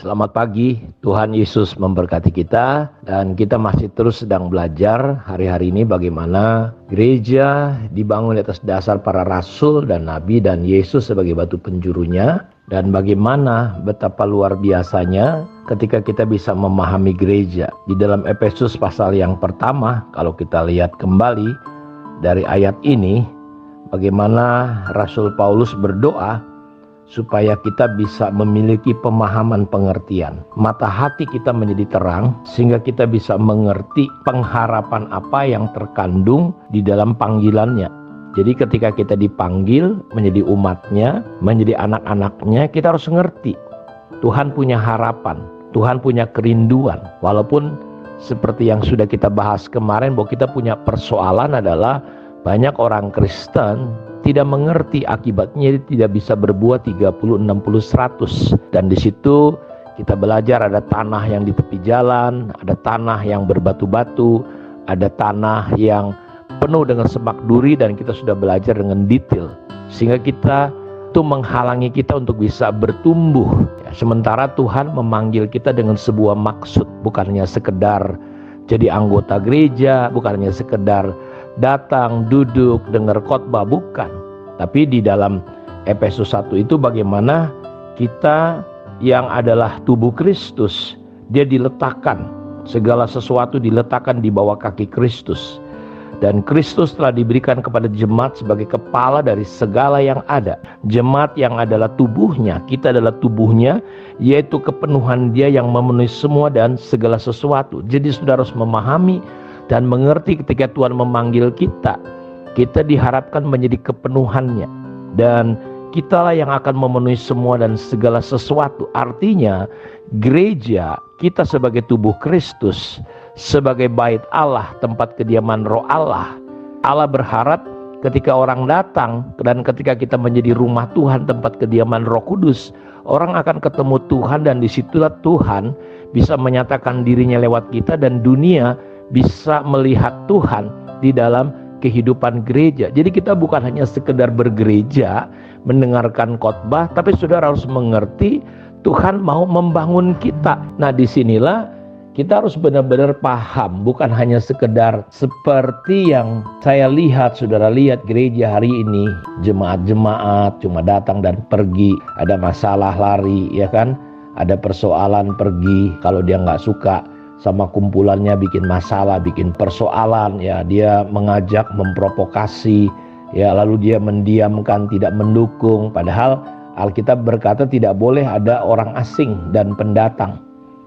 Selamat pagi, Tuhan Yesus memberkati kita dan kita masih terus sedang belajar hari-hari ini bagaimana gereja dibangun di atas dasar para rasul dan nabi dan Yesus sebagai batu penjurunya, dan bagaimana betapa luar biasanya ketika kita bisa memahami gereja. Di dalam Efesus pasal yang pertama, kalau kita lihat kembali dari ayat ini, bagaimana Rasul Paulus berdoa supaya kita bisa memiliki pemahaman pengertian. Mata hati kita menjadi terang sehingga kita bisa mengerti pengharapan apa yang terkandung di dalam panggilannya. Jadi ketika kita dipanggil menjadi umatnya, menjadi anak-anaknya, kita harus ngerti Tuhan punya harapan, Tuhan punya kerinduan. Walaupun seperti yang sudah kita bahas kemarin bahwa kita punya persoalan adalah banyak orang Kristen tidak mengerti akibatnya, tidak bisa berbuat 30, 60, 100. Dan di situ kita belajar ada tanah yang di tepi jalan, ada tanah yang berbatu-batu, ada tanah yang penuh dengan semak duri, dan kita sudah belajar dengan detail. Sehingga kita itu menghalangi kita untuk bisa bertumbuh. Sementara Tuhan memanggil kita dengan sebuah maksud, bukan hanya sekedar jadi anggota gereja, bukan hanya sekedar datang, duduk, dengar khotbah, bukan. Tapi di dalam Efesus 1 itu bagaimana kita yang adalah tubuh Kristus, dia diletakkan, segala sesuatu diletakkan di bawah kaki Kristus. Dan Kristus telah diberikan kepada jemaat sebagai kepala dari segala yang ada. Jemaat yang adalah tubuhnya, kita adalah tubuhnya, yaitu kepenuhan dia yang memenuhi semua dan segala sesuatu. Jadi saudara harus memahami dan mengerti ketika Tuhan memanggil kita, kita diharapkan menjadi kepenuhannya. Dan kitalah yang akan memenuhi semua dan segala sesuatu. Artinya gereja, kita sebagai tubuh Kristus, sebagai bait Allah, tempat kediaman roh Allah. Allah berharap ketika orang datang dan ketika kita menjadi rumah Tuhan, tempat kediaman Roh Kudus, orang akan ketemu Tuhan, dan disitulah Tuhan bisa menyatakan dirinya lewat kita, dan dunia bisa melihat Tuhan di dalam kehidupan gereja. Jadi kita bukan hanya sekedar bergereja, mendengarkan khotbah, tapi saudara harus mengerti Tuhan mau membangun kita. Nah, disinilah kita harus benar-benar paham, bukan hanya sekedar seperti yang saya lihat, saudara lihat gereja hari ini, jemaat-jemaat cuma datang dan pergi, ada masalah lari, ya kan? Ada persoalan pergi, kalau dia nggak suka sama kumpulannya bikin masalah, bikin persoalan, ya dia mengajak, memprovokasi, ya lalu dia mendiamkan, tidak mendukung. Padahal Alkitab berkata tidak boleh ada orang asing dan pendatang.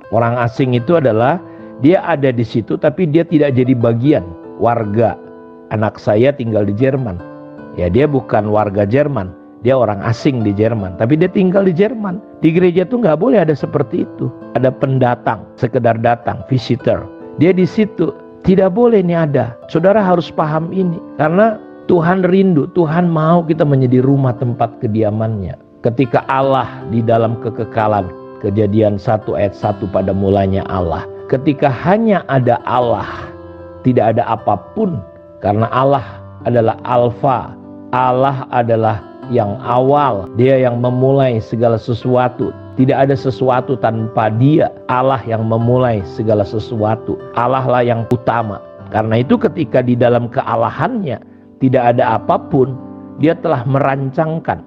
Orang asing itu adalah dia ada di situ tapi dia tidak jadi bagian warga. Anak saya tinggal di Jerman, ya dia bukan warga Jerman, dia orang asing di Jerman, tapi dia tinggal di Jerman. Di gereja tuh nggak boleh ada seperti itu. Ada pendatang, sekedar datang, visitor. Dia di situ, tidak boleh ini ada. Saudara harus paham ini, karena Tuhan rindu, Tuhan mau kita menjadi rumah tempat kediamannya. Ketika Allah di dalam kekekalan, Kejadian 1 ayat 1 pada mulanya Allah. Ketika hanya ada Allah, tidak ada apapun, karena Allah adalah Alfa, Allah adalah yang awal, dia yang memulai segala sesuatu. Tidak ada sesuatu tanpa dia. Allah yang memulai segala sesuatu. Allah lah yang utama. Karena itu ketika di dalam kealahannya tidak ada apapun, dia telah merancangkan,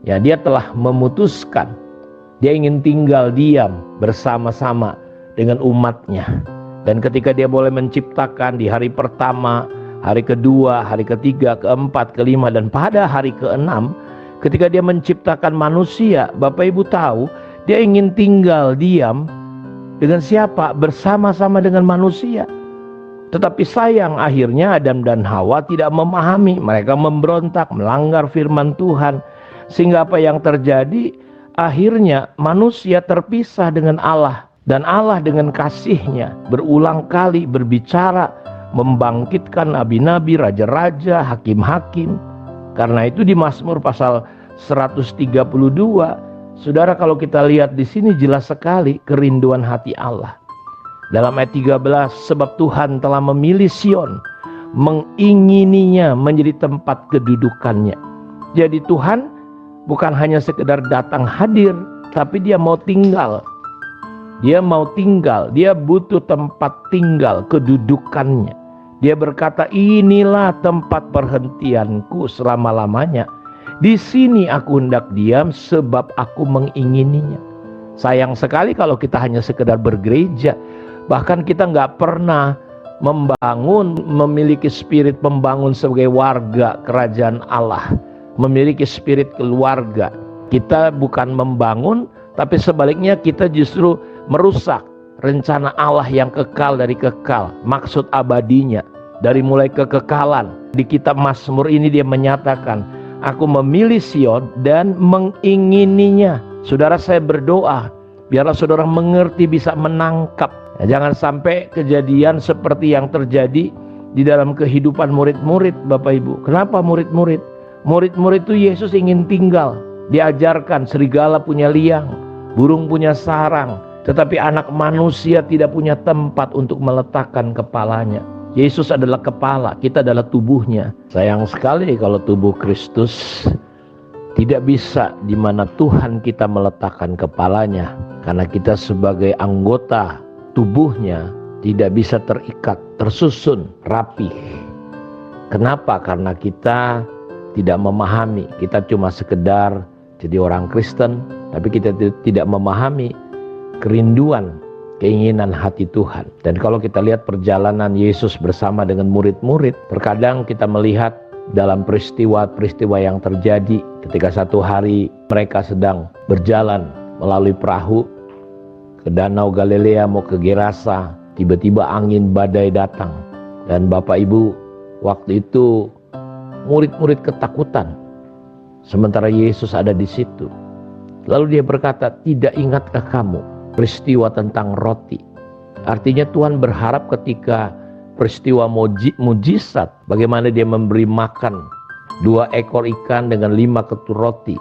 ya dia telah memutuskan, dia ingin tinggal diam bersama-sama dengan umatnya. Dan ketika dia boleh menciptakan di hari pertama, hari kedua, hari ketiga, keempat, kelima, dan pada hari keenam, ketika dia menciptakan manusia, Bapak Ibu tahu, dia ingin tinggal diam dengan siapa? Bersama-sama dengan manusia. Tetapi sayang akhirnya Adam dan Hawa tidak memahami. Mereka memberontak, melanggar firman Tuhan. Sehingga apa yang terjadi? Akhirnya manusia terpisah dengan Allah. Dan Allah dengan kasihnya berulang kali berbicara, membangkitkan nabi-nabi, raja-raja, hakim-hakim. Karena itu di Mazmur pasal 132, saudara kalau kita lihat di sini jelas sekali kerinduan hati Allah. Dalam ayat 13, sebab Tuhan telah memilih Sion, mengingininya menjadi tempat kedudukannya. Jadi Tuhan bukan hanya sekedar datang hadir, tapi dia mau tinggal Dia mau tinggal, dia butuh tempat tinggal, kedudukannya. Dia berkata, inilah tempat perhentianku selama-lamanya. Di sini aku hendak diam sebab aku mengingininya. Sayang sekali kalau kita hanya sekedar bergereja. Bahkan kita nggak pernah membangun, memiliki spirit membangun sebagai warga kerajaan Allah. Memiliki spirit keluarga. Kita bukan membangun, tapi sebaliknya kita justru merusak rencana Allah yang kekal dari kekal, maksud abadinya dari mulai kekekalan. Di kitab Mazmur ini dia menyatakan, aku memilih Sion dan mengingininya. Saudara, saya berdoa biarlah saudara mengerti, bisa menangkap. Jangan sampai kejadian seperti yang terjadi di dalam kehidupan murid-murid, Bapak Ibu. Kenapa murid-murid? Murid-murid itu Yesus ingin tinggal, diajarkan serigala punya liang, burung punya sarang, tetapi anak manusia tidak punya tempat untuk meletakkan kepalanya. Yesus adalah kepala, kita adalah tubuhnya. Sayang sekali kalau tubuh Kristus tidak bisa di mana Tuhan kita meletakkan kepalanya, karena kita sebagai anggota tubuhnya tidak bisa terikat, tersusun, rapi. Kenapa? Karena kita tidak memahami. Kita cuma sekedar jadi orang Kristen, tapi kita tidak memahami kerinduan, keinginan hati Tuhan. Dan kalau kita lihat perjalanan Yesus bersama dengan murid-murid, terkadang kita melihat dalam peristiwa-peristiwa yang terjadi ketika satu hari mereka sedang berjalan melalui perahu ke Danau Galilea mau ke Gerasa, tiba-tiba angin badai datang. Dan Bapak Ibu, waktu itu murid-murid ketakutan, sementara Yesus ada di situ. Lalu dia berkata, tidak ingatkah kamu peristiwa tentang roti? Artinya Tuhan berharap ketika peristiwa mujizat, bagaimana dia memberi makan 2 ekor ikan dengan 5 ketur roti.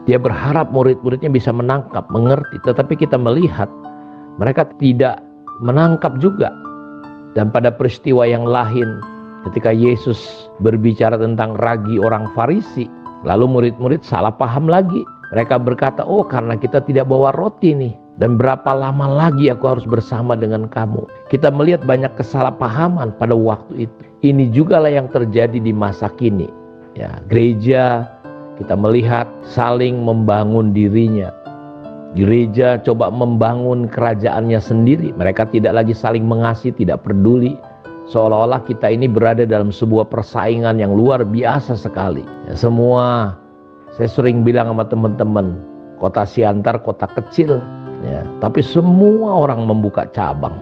Dia berharap murid-muridnya bisa menangkap, mengerti. Tetapi kita melihat mereka tidak menangkap juga. Dan pada peristiwa yang lain, ketika Yesus berbicara tentang ragi orang Farisi, lalu murid-murid salah paham lagi. Mereka berkata, oh karena kita tidak bawa roti nih, dan berapa lama lagi aku harus bersama dengan kamu. Kita melihat banyak kesalahpahaman pada waktu itu. Ini jugalah yang terjadi di masa kini. Ya, gereja kita melihat saling membangun dirinya. Gereja coba membangun kerajaannya sendiri. Mereka tidak lagi saling mengasihi, tidak peduli. Seolah-olah kita ini berada dalam sebuah persaingan yang luar biasa sekali. Ya, semua, saya sering bilang sama teman-teman, kota Siantar kota kecil, ya, tapi semua orang membuka cabang.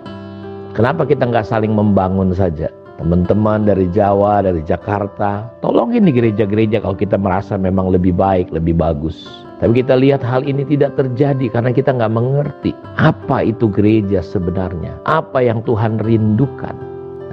Kenapa kita nggak saling membangun saja? Teman-teman dari Jawa, dari Jakarta, tolongin di gereja-gereja kalau kita merasa memang lebih baik, lebih bagus. Tapi kita lihat hal ini tidak terjadi karena kita nggak mengerti apa itu gereja sebenarnya, apa yang Tuhan rindukan.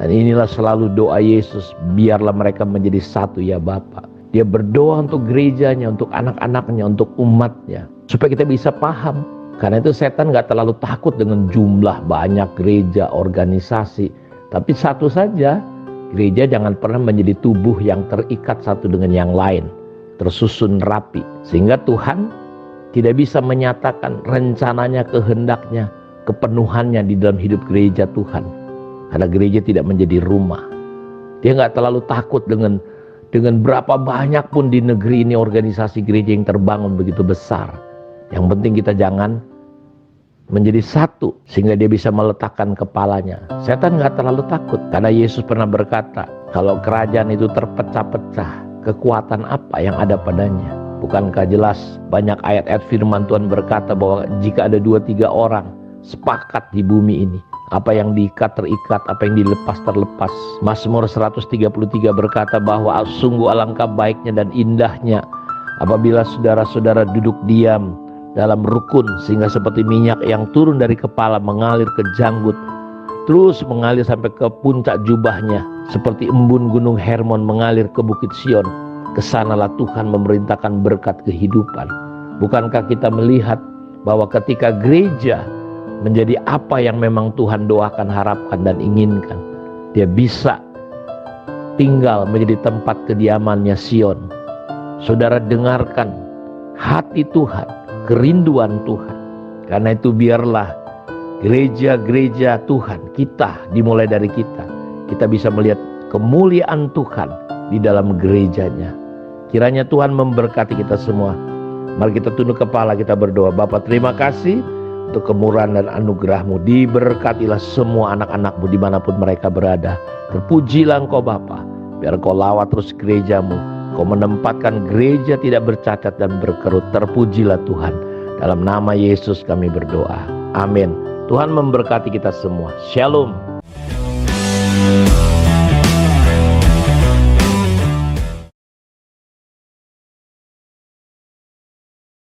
Dan inilah selalu doa Yesus, biarlah mereka menjadi satu ya Bapa. Dia berdoa untuk gerejanya, untuk anak-anaknya, untuk umatnya, supaya kita bisa paham. Karena itu setan gak terlalu takut dengan jumlah banyak gereja, organisasi. Tapi satu saja, gereja jangan pernah menjadi tubuh yang terikat satu dengan yang lain, tersusun rapi. Sehingga Tuhan tidak bisa menyatakan rencananya, kehendaknya, kepenuhannya di dalam hidup gereja Tuhan. Karena gereja tidak menjadi rumah. Dia gak terlalu takut dengan berapa banyak pun di negeri ini organisasi gereja yang terbangun begitu besar. Yang penting kita jangan menjadi satu sehingga dia bisa meletakkan kepalanya. Setan gak terlalu takut karena Yesus pernah berkata, kalau kerajaan itu terpecah-pecah, kekuatan apa yang ada padanya? Bukankah jelas banyak ayat-ayat firman Tuhan berkata bahwa jika ada 2-3 orang sepakat di bumi ini, apa yang diikat terikat, apa yang dilepas terlepas. Mazmur 133 berkata bahwa sungguh alangkah baiknya dan indahnya apabila saudara-saudara duduk diam dalam rukun, sehingga seperti minyak yang turun dari kepala mengalir ke janggut, terus mengalir sampai ke puncak jubahnya, seperti embun gunung Hermon mengalir ke bukit Sion. Kesanalah Tuhan memerintahkan berkat kehidupan. Bukankah kita melihat bahwa ketika gereja menjadi apa yang memang Tuhan doakan, harapkan dan inginkan, dia bisa tinggal menjadi tempat kediamannya Sion. Saudara dengarkan hati Tuhan, kerinduan Tuhan. Karena itu biarlah gereja-gereja Tuhan kita, dimulai dari kita bisa melihat kemuliaan Tuhan di dalam gerejanya. Kiranya Tuhan memberkati kita semua. Mari kita tunduk kepala, kita berdoa. Bapa, terima kasih untuk kemurahan dan anugerah-Mu. Diberkatilah semua anak-anak-Mu dimanapun mereka berada. Terpujilah Engkau Bapa. Biar Engkau lawat terus gereja-Mu. Engkau menempatkan gereja tidak bercacat dan berkerut. Terpujilah Tuhan. Dalam nama Yesus kami berdoa. Amin. Tuhan memberkati kita semua. Shalom.